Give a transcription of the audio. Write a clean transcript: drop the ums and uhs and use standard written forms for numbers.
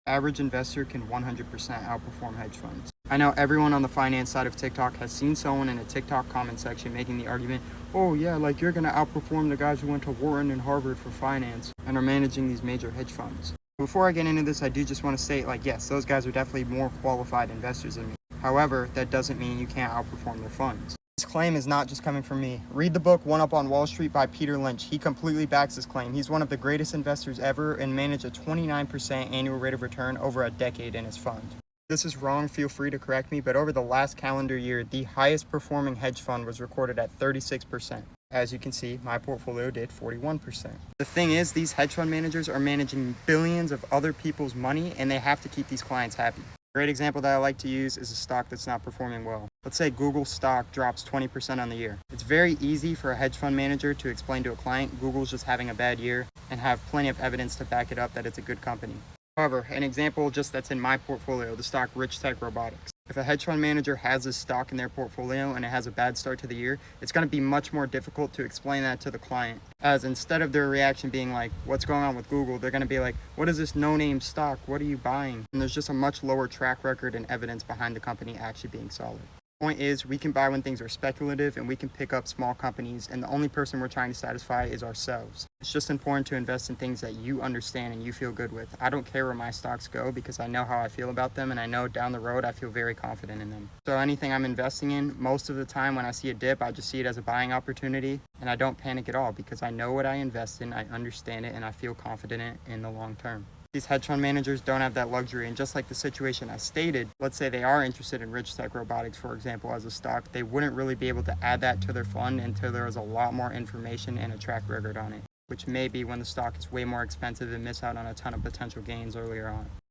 Average investor can 100% outperform hedge funds. I know everyone on the finance side of TikTok has seen someone in a TikTok comment section making the argument, oh yeah, like you're gonna outperform the guys who went to Wharton and Harvard for finance and are managing these major hedge funds. Before I get into this, I do just want to state, yes, those guys are definitely more qualified investors than me. However, that doesn't mean you can't outperform their funds. This claim is not just coming from me. Read the book One Up on Wall Street by Peter Lynch. He completely backs this claim. He's one of the greatest investors ever and managed a 29% annual rate of return over a decade in his fund. If this is wrong, feel free to correct me, but over the last calendar year, the highest performing hedge fund was recorded at 36%. As you can see, my portfolio did 41%. The thing is, these hedge fund managers are managing billions of other people's money, and they have to keep these clients happy. A great example that I like to use is a stock that's not performing well. Let's say Google stock drops 20% on the year. It's very easy for a hedge fund manager to explain to a client Google's just having a bad year and have plenty of evidence to back it up that it's a good company. However, an example just that's in my portfolio, the stock Rich Tech Robotics. If a hedge fund manager has this stock in their portfolio and it has a bad start to the year, it's going to be much more difficult to explain that to the client. As instead of their reaction being like, what's going on with Google, they're going to be like, what is this no-name stock? What are you buying? And there's just a much lower track record and evidence behind the company actually being solid. Point is, we can buy when things are speculative and we can pick up small companies, and the only person we're trying to satisfy is ourselves. It's just important to invest in things that you understand and you feel good with. I don't care where my stocks go because I know how I feel about them, and I know down the road I feel very confident in them. So anything I'm investing in, most of the time when I see a dip, I just see it as a buying opportunity, and I don't panic at all because I know what I invest in, I understand it, and I feel confident in the long term. These hedge fund managers don't have that luxury, and just like the situation I stated, let's say they are interested in Rich Tech Robotics, for example, as a stock, they wouldn't really be able to add that to their fund until there was a lot more information and a track record on it, which may be when the stock is way more expensive and miss out on a ton of potential gains earlier on.